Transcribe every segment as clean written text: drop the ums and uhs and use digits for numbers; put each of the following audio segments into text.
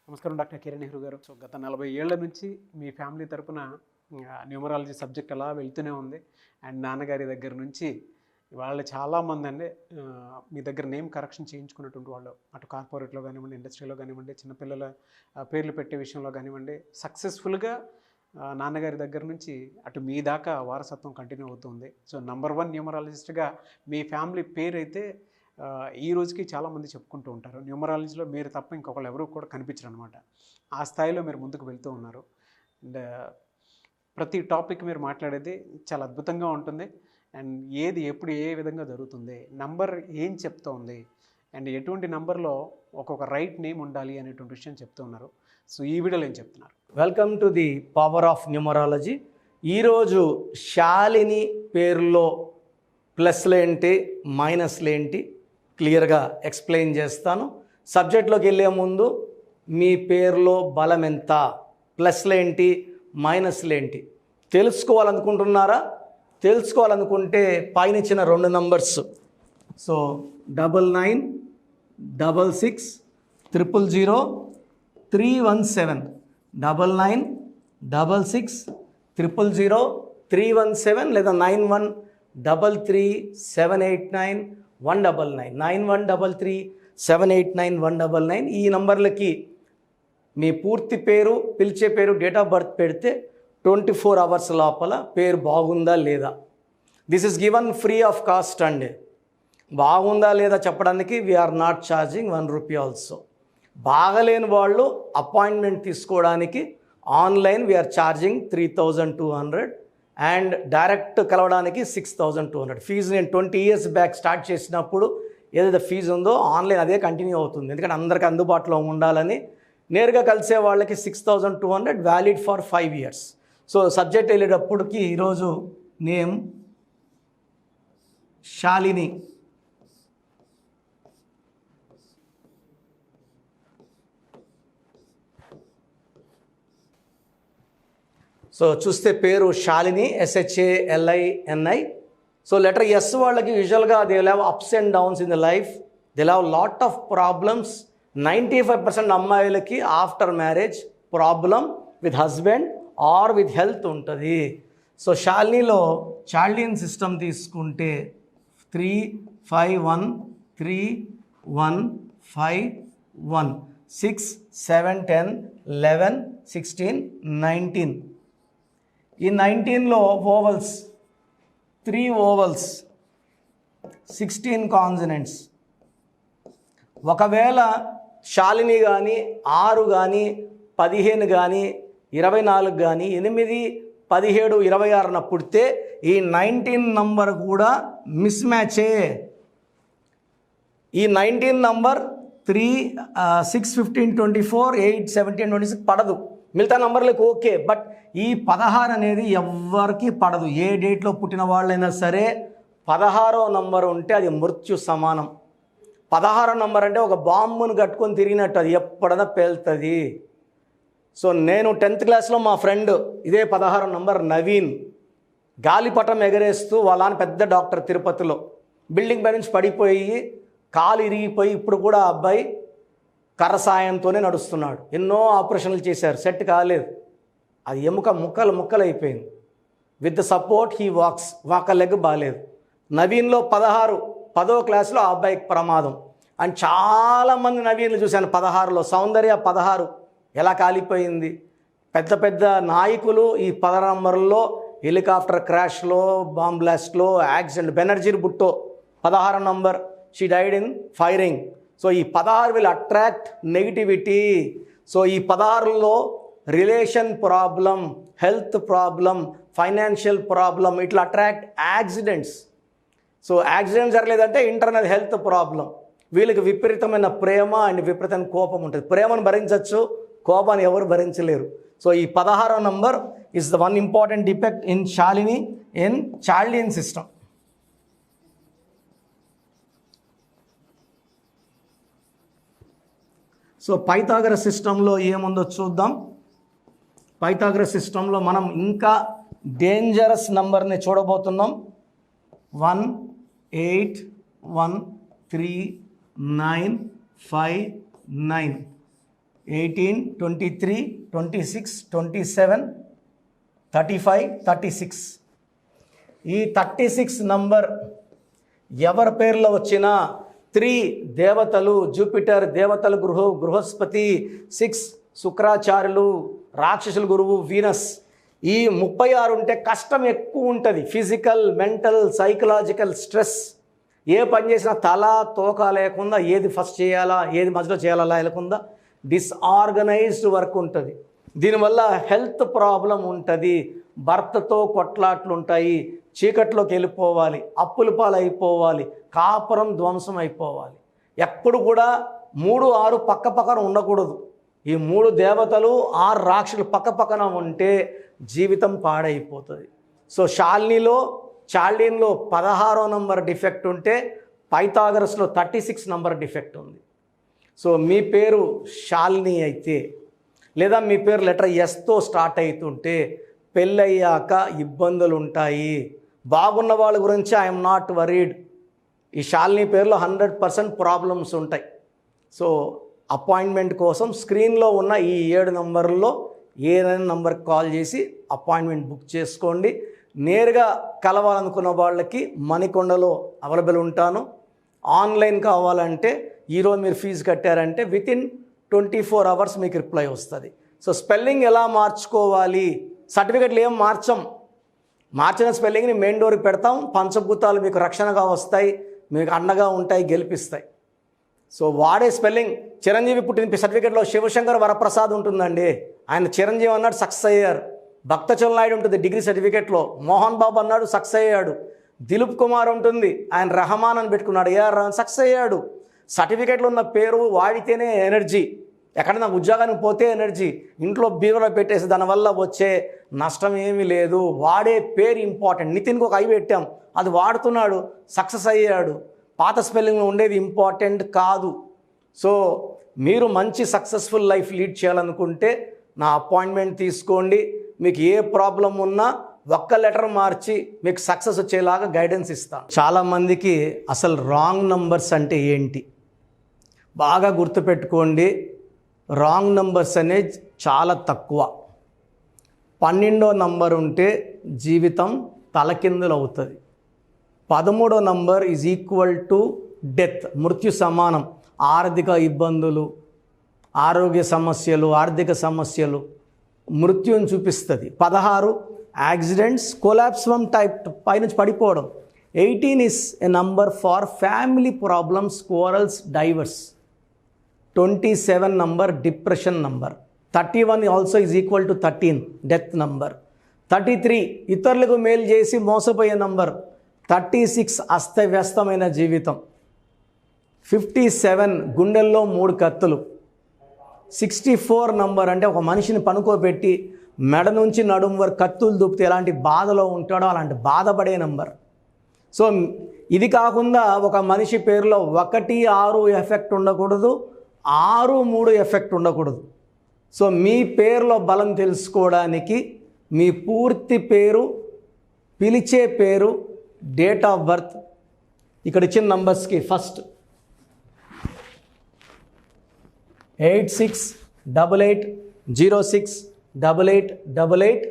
నమస్కారం డాక్టర్ కిరణ్ నెహ్రూ గారు. సో గత 40 ఏళ్ల నుంచి మీ ఫ్యామిలీ తరపున న్యూమరాలజీ సబ్జెక్ట్ అలా వెళ్తూనే ఉంది. అండ్ నాన్నగారి దగ్గర నుంచి వాళ్ళు చాలామంది అండి మీ దగ్గర నేమ్ కరెక్షన్ చేయించుకున్నటువంటి వాళ్ళు, అటు కార్పొరేట్లో కానివ్వండి, ఇండస్ట్రీలో కానివ్వండి, చిన్నపిల్లల పేర్లు పెట్టే విషయంలో కానివ్వండి, సక్సెస్ఫుల్గా నాన్నగారి దగ్గర నుంచి అటు మీ దాకా వారసత్వం కంటిన్యూ అవుతుంది. సో నంబర్ 1 న్యూమరాలజిస్ట్గా మీ ఫ్యామిలీ పేరు అయితే ఈ రోజుకి చాలామంది చెప్పుకుంటూ ఉంటారు. న్యూమరాలజీలో మీరు తప్ప ఇంకొకళ్ళు ఎవరు కూడా కనిపించరు అనమాట. ఆ స్థాయిలో మీరు ముందుకు వెళ్తూ ఉన్నారు. అండ్ ప్రతి టాపిక్ మీరు మాట్లాడేది చాలా అద్భుతంగా ఉంటుంది. అండ్ ఏది ఎప్పుడు ఏ విధంగా జరుగుతుంది, నంబర్ ఏం చెప్తోంది, అండ్ ఎటువంటి నంబర్లో ఒక్కొక్క రైట్ నేమ్ ఉండాలి అనేటువంటి విషయం చెప్తూ ఉన్నారు. సో ఈ వీడియోలో ఏం చెప్తున్నారు? Welcome to the power of numerology. ఈరోజు శాలిని పేరులో ప్లస్లేంటి మైనస్లేంటి క్లియర్గా ఎక్స్ప్లెయిన్ చేస్తాను. సబ్జెక్ట్లోకి వెళ్ళే ముందు మీ పేరులో బలం ఎంత, ప్లస్లేంటి మైనస్లేంటి తెలుసుకోవాలనుకుంటున్నారా? తెలుసుకోవాలనుకుంటే పైన ఇచ్చిన 2 నంబర్స్, సో 99 66 000 317, 99 66 000 317 లేదా 9133 789 199 9133 789 199. ఈ నంబర్లకి మీ పూర్తి పేరు, పిలిచే పేరు, డేట్ ఆఫ్ బర్త్ పెడితే 24 అవర్స్ లోపల పేరు బాగుందా లేదా, this is given free of cost అండి. బాగుందా లేదా చెప్పడానికి we are not charging 1 rupee also. బాగలేని వాళ్ళు అపాయింట్మెంట్ తీసుకోవడానికి online we are charging 3200 and direct కలవడానికి 6200. ఫీజు నేను 20 years బ్యాక్ స్టార్ట్ చేసినప్పుడు ఏదైతే ఫీజు ఉందో ఆన్లైన్ అదే కంటిన్యూ అవుతుంది. ఎందుకంటే అందరికీ అందుబాటులో ఉండాలని. నేరుగా కలిసే వాళ్ళకి 6200, valid for 5 years. So subject వెళ్ళేటప్పటికి ఈరోజు నేమ్ శాలిని. సో చూస్తే పేరు Shalini, SHALINI. So letter S వాళ్ళకి యూజువల్గా they will have ups and downs in the life, they will have lot of problems. 95% అమ్మాయిలకి after marriage problem with husband or with health ఉంటుంది. So శాలినిలో Chaldean system తీసుకుంటే 3513151 6 7 10 11 16 19. ఈ 19లో ovals 3 ovals 16 consonants. ఒకవేళ శాలిని కానీ 6 కానీ 15 కానీ 24 కానీ 8 17 26న పుడితే ఈ 19 నంబర్ కూడా మిస్ మ్యాచే. ఈ 19 నంబర్ 3 6 15 24 8 17 26 పడదు. మిగతా నంబర్లకు ఓకే, బట్ ఈ 16 అనేది ఎవ్వరికి పడదు. ఏ డేట్లో పుట్టిన వాళ్ళైనా సరే 16వ నంబర్ ఉంటే అది మృత్యు సమానం. 16వ నంబర్ అంటే ఒక బాంబును కట్టుకొని తిరిగినట్టు, అది ఎప్పుడైనా పేలుతుంది. సో నేను 10th క్లాస్లో మా ఫ్రెండ్ ఇదే 16వ నంబర్ నవీన్ గాలిపటం ఎగరేస్తూ వాళ్ళ పెద్ద డాక్టర్ తిరుపతిలో బిల్డింగ్ పై నుంచి పడిపోయి కాలు ఇరిగిపోయి ఇప్పుడు కూడా ఆ అబ్బాయి కర్ర సాయంతోనే నడుస్తున్నాడు. ఎన్నో ఆపరేషన్లు చేశారు, సెట్ కాలేదు. అది ఎముక ముక్కలు అయిపోయింది. With the support he walks, ఒక లెగ్ బాగాలేదు. నవీన్లో 10వ క్లాస్లో ఆ అబ్బాయికి ప్రమాదం. అండ్ చాలామంది నవీన్లు చూశాను 16లో. సౌందర్య 16 ఎలా కాలిపోయింది. పెద్ద పెద్ద నాయకులు ఈ 10 నంబర్లో హెలికాప్టర్ క్రాష్లో, బాంబ్ బ్లాస్ట్లో, accident. Benazir Bhutto 16 number, she died in firing. So ఈ 16 విల్ అట్రాక్ట్ నెగిటివిటీ. సో ఈ 16లో relation problem, health problem, financial problem, ఇట్లా అట్రాక్ట్ యాక్సిడెంట్స్. సో యాక్సిడెంట్ జరగలేదంటే ఇంటర్నల్ హెల్త్ ప్రాబ్లం. వీళ్ళకి విపరీతమైన ప్రేమ అండ్ విపరీతమైన కోపం ఉంటుంది. ప్రేమను భరించవచ్చు, కోపాన్ని ఎవరు భరించలేరు. సో ఈ 16వ number is the one important defect in శాలిని in Chaldean system. So Pythagoras సిస్టంలో ఏముందో చూద్దాం. పైథాగరస్ సిస్టంలో మనం ఇంకా డేంజరస్ నంబర్ని చూడబోతున్నాం. 1 8 1 3 9 5 9. 18, 23, 26, 27, 35, 36. ఈ 36 నంబర్ ఎవరి పేర్లో వచ్చినా 3 దేవతలు జూపిటర్, దేవతల బృహస్పతి, 6 శుక్రాచార్యులు, రాక్షసుల గురువు వీనస్. ఈ 36 ఉంటే కష్టం ఎక్కువ ఉంటుంది. Physical, mental, psychological stress. ఏ పని చేసినా తల తోక లేకుండా, ఏది ఫస్ట్ చేయాలా ఏది మధ్యలో చేయాలా లేకుండా డిస్ఆర్గనైజ్డ్ వర్క్ ఉంటుంది. దీనివల్ల హెల్త్ ప్రాబ్లం ఉంటుంది. భర్తతో కొట్లాట్లు ఉంటాయి, చీకట్లోకి వెళ్ళిపోవాలి, అప్పుల పాలైపోవాలి, కాపురం ధ్వంసం అయిపోవాలి. ఎప్పుడు కూడా 3, 6 పక్క పక్కన ఉండకూడదు. ఈ 3 దేవతలు 6 రాక్షసులు పక్క పక్కన ఉంటే జీవితం పాడైపోతుంది. సో చార్లీన్లో 16వ నంబర్ డిఫెక్ట్ ఉంటే పైథాగరస్లో 36 నంబర్ డిఫెక్ట్ ఉంది. సో మీ పేరు శాలిని అయితే, లేదా మీ పేరు లెటర్ ఎస్తో స్టార్ట్ అవుతుంటే పెళ్ళయ్యాక ఇబ్బందులు ఉంటాయి. బాగున్న వాళ్ళ గురించి ఐఎమ్ నాట్ వరీడ్. ఈ శాలిని పేరులో 100% ప్రాబ్లమ్స్ ఉంటాయి. సో అపాయింట్మెంట్ కోసం స్క్రీన్లో ఉన్న ఈ 7 నంబర్లలో ఏదైనా నంబర్కి కాల్ చేసి అపాయింట్మెంట్ బుక్ చేసుకోండి. నేరుగా కలవాలనుకున్న వాళ్ళకి మణికొండలో అవైలబుల్ ఉంటాను. ఆన్లైన్ కావాలంటే ఈరోజు మీరు ఫీజు కట్టారంటే వితిన్ 24 అవర్స్ మీకు రిప్లై వస్తుంది. సో స్పెల్లింగ్ ఎలా మార్చుకోవాలి, సర్టిఫికెట్లు ఏం మార్చిన స్పెల్లింగ్ని మెయిన్ డోర్కి పెడతాం. పంచభూతాలు మీకు రక్షణగా వస్తాయి, మీకు అండగా ఉంటాయి, గెలిపిస్తాయి. సో వాడే స్పెల్లింగ్ చిరంజీవి పుట్టిన సర్టిఫికెట్లో శివశంకర్ వరప్రసాద్ ఉంటుందండి. ఆయన చిరంజీవి అన్నాడు, సక్సెస్ అయ్యారు. భక్తచల్ నాయుడు ఉంటుంది డిగ్రీ సర్టిఫికెట్లో, మోహన్ బాబు అన్నాడు, సక్సెస్ అయ్యాడు. దిలీప్ కుమార్ ఉంటుంది, ఆయన రెహమాన్ అని పెట్టుకున్నాడు, ఏఆర్ రెహమాన్, సక్సెస్ అయ్యాడు. సర్టిఫికెట్లో ఉన్న పేరు వాడితేనే ఎనర్జీ. ఎక్కడైనా ఉద్యోగానికి పోతే ఎనర్జీ, ఇంట్లో బీరులో పెట్టేసి దానివల్ల వచ్చే నష్టం ఏమీ లేదు. వాడే పేరు ఇంపార్టెంట్. నితిన్కి ఒక ఐ పెట్టాం, అది వాడుతున్నాడు, సక్సెస్ అయ్యాడు. పాత స్పెల్లింగ్ ఉండేది ఇంపార్టెంట్ కాదు. సో మీరు మంచి సక్సెస్ఫుల్ లైఫ్ లీడ్ చేయాలనుకుంటే నా అపాయింట్మెంట్ తీసుకోండి. మీకు ఏ ప్రాబ్లం ఉన్నా ఒక్క లెటర్ మార్చి మీకు సక్సెస్ వచ్చేలాగా గైడెన్స్ ఇస్తాను. చాలామందికి అసలు రాంగ్ నంబర్స్ అంటే ఏంటి బాగా గుర్తుపెట్టుకోండి. రాంగ్ నంబర్స్ అనేది చాలా తక్కువ. 12వ నంబర్ ఉంటే జీవితం తలకిందులు అవుతుంది. 13వ number is equal to death, మృత్యు సమానం. ఆర్థిక ఇబ్బందులు, ఆరోగ్య సమస్యలు, ఆర్థిక సమస్యలు, మృత్యుని చూపిస్తుంది. 16 యాక్సిడెంట్స్, కొలాప్స్ ఫ్రమ్ టైప్ పైనుంచి పడిపోవడం. 18 is a number far family problems, quarrels, divorce. 27 number depression number. 31 also is equal to 13 death number. 33 ఇతరులకు మేలు చేసి మోసపోయే నంబర్. 36 అస్తవ్యస్తమైన జీవితం. 57 గుండెల్లో 3 కత్తులు. 64 నంబర్ అంటే ఒక మనిషిని పనుకోబెట్టి మెడ నుంచి నడుము వరకు కత్తులు దూపితే ఎలాంటి బాధలో ఉంటాడో అలాంటి బాధపడే నంబర్. సో ఇది కాకుండా ఒక మనిషి పేరులో 1, 6 ఎఫెక్ట్ ఉండకూడదు, 6, 3 ఎఫెక్ట్ ఉండకూడదు. సో మీ పేరులో బలం తెలుసుకోవడానికి మీ పూర్తి పేరు, పిలిచే పేరు, డేట్ ఆఫ్ బర్త్, ఇక్కడ ఇచ్చిన నంబర్స్కి ఫస్ట్ 8688068888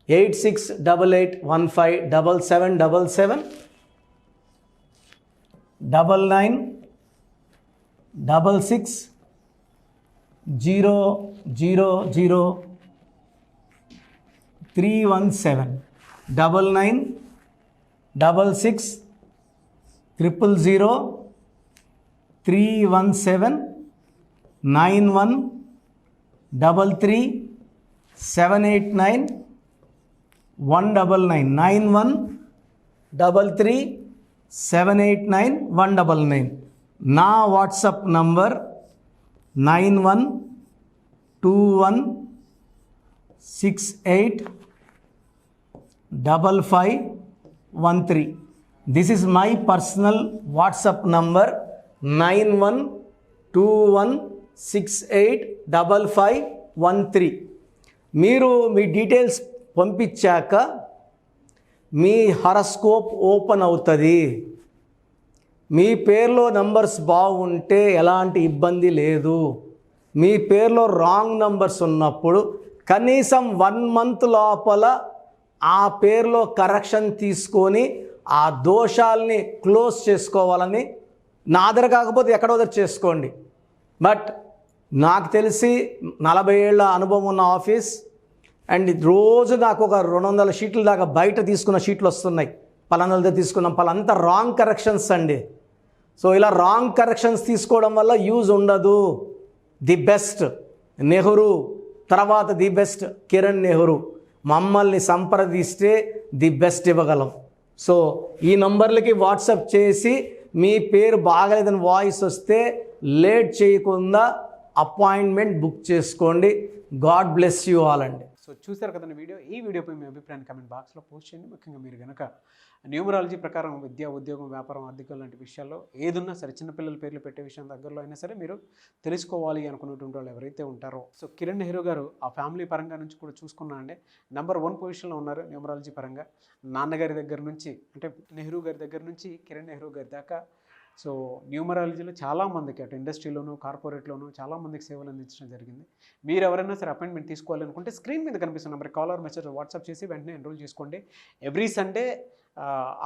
8688157777 9966000317 9966000317 9133 789 199 9133 789 199. నా WhatsApp number 9121685513. This is my personal WhatsApp number 9121685513. మీరు మీ డీటెయిల్స్ పంపించాక మీ హరస్కోప్ ఓపెన్ అవుతుంది. మీ పేరులో నంబర్స్ బాగుంటే ఎలాంటి ఇబ్బంది లేదు. మీ పేరులో రాంగ్ నంబర్స్ ఉన్నప్పుడు కనీసం 1 మంత్ లోపల ఆ పేరులో కరెక్షన్ తీసుకొని ఆ దోషాల్ని క్లోజ్ చేసుకోవాలని, నా దగ్గర కాకపోతే ఎక్కడో దగ్గర చేసుకోండి. బట్ నాకు తెలిసి 40 ఏళ్ళ అనుభవం ఉన్న ఆఫీస్, అండ్ రోజు నాకు ఒక 200 షీట్ల దాకా బయట తీసుకున్న షీట్లు వస్తున్నాయి. పలానాలతో తీసుకున్నాం, పలాంతా రాంగ్ కరెక్షన్స్ అండి. సో ఇలా రాంగ్ కరెక్షన్స్ తీసుకోవడం వల్ల యూజ్ ఉండదు. ది బెస్ట్ నెహ్రూ, తర్వాత ది బెస్ట్ కిరణ్ నెహ్రూ, మమ్మల్ని సంప్రదిస్తే ది బెస్ట్ ఇవ్వగలం. సో ఈ నంబర్లకి వాట్సాప్ చేసి మీ పేరు బాగలేదని వాయిస్ వస్తే లేట్ చేయకుండా అపాయింట్మెంట్ బుక్ చేసుకోండి. గాడ్ బ్లెస్ యూ ఆల్ అండి. సో చూసారు కదండి వీడియో. ఈ వీడియోపై మీ అభిప్రాయాన్ని కమెంట్ బాక్స్లో పోస్ట్ చేయండి. ముఖ్యంగా మీరు కనుక న్యూమరాలజీ ప్రకారం విద్య, ఉద్యోగం, వ్యాపారం, ఆర్థికం లాంటి విషయాల్లో ఏదున్నా సరే, చిన్నపిల్లల పేర్లు పెట్టే విషయం దగ్గరలో అయినా సరే మీరు తెలుసుకోవాలి అనుకున్నటువంటి వాళ్ళు ఎవరైతే ఉంటారో, సో కిరణ్ నెహ్రూ గారు ఆ ఫ్యామిలీ పరంగా నుంచి కూడా చూసుకున్నా అండి నెంబర్ 1 పొజిషన్లో ఉన్నారు న్యూమరాలజీ పరంగా. నాన్నగారి దగ్గర నుంచి, అంటే నెహ్రూ గారి దగ్గర నుంచి కిరణ్ నెహ్రూ గారి దాకా సో న్యూమరాలజీలో చాలామందికి అటు ఇండస్ట్రీలోను, కార్పొరేట్లోను చాలామందికి సేవలు అందించడం జరిగింది. మీరు ఎవరైనా సరే అపాయింట్మెంట్ తీసుకోవాలనుకుంటే స్క్రీన్ మీద కనిపిస్తున్న నెంబర్ కాలర్ మెసేజ్ వాట్సాప్ చేసి వెంటనే ఎన్రోల్ చేసుకోండి. ఎవ్రీ సండే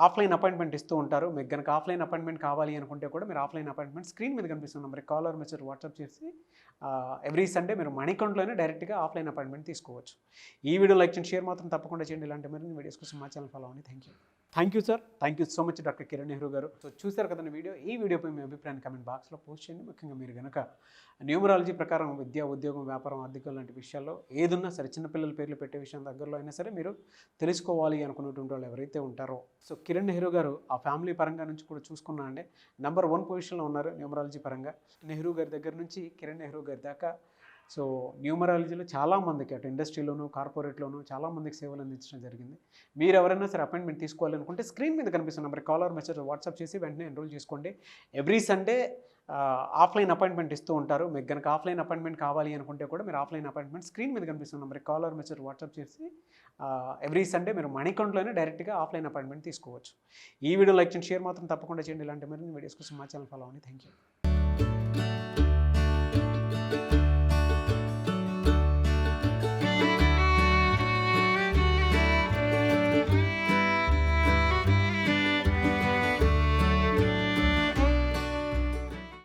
ఆఫ్లైన్ అపాయింట్మెంట్ ఇస్తూ ఉంటారు. మీకు కనుక ఆఫ్లైన్ అపాయింట్మెంట్ కావాలి అనుకుంటే కూడా మీరు ఆఫ్లైన్ అపాయింట్మెంట్ స్క్రీన్ మీద కనిపిస్తున్న నెంబర్ కాలర్ మెసేజ్ వాట్సాప్ చేసి ఎవ్రీ సండే మీరు మనీ అకౌంట్లోనే డైరెక్ట్గా ఆఫ్లైన్ అపాయింట్మెంట్ తీసుకోవచ్చు. ఈ వీడియో లైక్ చేయండి, షేర్ మాత్రం తప్పకుండా చేయండి. ఇలాంటి మరిన్ని వీడియోస్ కోసం మా ఛానల్ ఫాలో అవ్వండి. Thank you sir. Thank you so much doctor Kiran Nehru గారు. సో చూసారు కదండి వీడియో. ఈ వీడియోపై మీ అభిప్రాయాన్ని కమెంట్ బాక్స్లో పోస్ట్ చేయండి. ముఖ్యంగా మీరు కనుక న్యూమరాలజీ ప్రకారం విద్య, ఉద్యోగం, వ్యాపారం, ఆర్థికం లాంటి విషయాల్లో ఏదున్నా సరే, చిన్నపిల్లల పేర్లు పెట్టే విషయం దగ్గరలో అయినా సరే మీరు తెలుసుకోవాలి అనుకున్నటువంటి వాళ్ళు ఎవరైతే ఉంటారో, సో కిరణ్ నెహ్రూ గారు ఆ ఫ్యామిలీ పరంగా నుంచి కూడా చూసుకున్నా అండి నెంబర్ 1 పొజిషన్లో ఉన్నారు న్యూమరాలజీ పరంగా. నెహ్రూ గారి దగ్గర నుంచి కిరణ్ నెహ్రూ గారి దాకా సో న్యూమరాలజీలో చాలామందికి అటు ఇండస్ట్రీలోను, కార్పొరేట్లోను చాలామందికి సేవలు అందించడం జరిగింది. మీరు ఎవరైనా సరే అపాయింట్మెంట్ తీసుకోవాలనుకుంటే స్క్రీన్ మీద కనిపిస్తున్న నెంబర్ కాలర్ మెసేజ్ వాట్సాప్ చేసి వెంటనే ఎన్రోల్ చేసుకోండి. ఎవ్రీ సండే ఆఫ్లైన్ అపాయింట్మెంట్ ఇస్తూ ఉంటారు. మీకు కనుక ఆఫ్లైన్ అపాయింట్మెంట్ కావాలి అనుకుంటే కూడా మీరు ఆఫ్లైన్ అపాయింట్మెంట్ స్క్రీన్ మీద కనిపిస్తున్న నెంబర్ కాలర్ మెసేజ్ వాట్సాప్ చేసి ఎవ్రీ సండే మీరు మనీ అకౌంట్లోనే డైరెక్ట్గా ఆఫ్లైన్ అపాయింట్మెంట్ తీసుకోవచ్చు. ఈ వీడియో లైక్ చేయండి, షేర్ మాత్రం తప్పకుండా చేయండి. ఇలాంటి మరిన్ని వీడియోస్ కోసం మా ఛానల్ ఫాలో అవ్వండి. Thank you.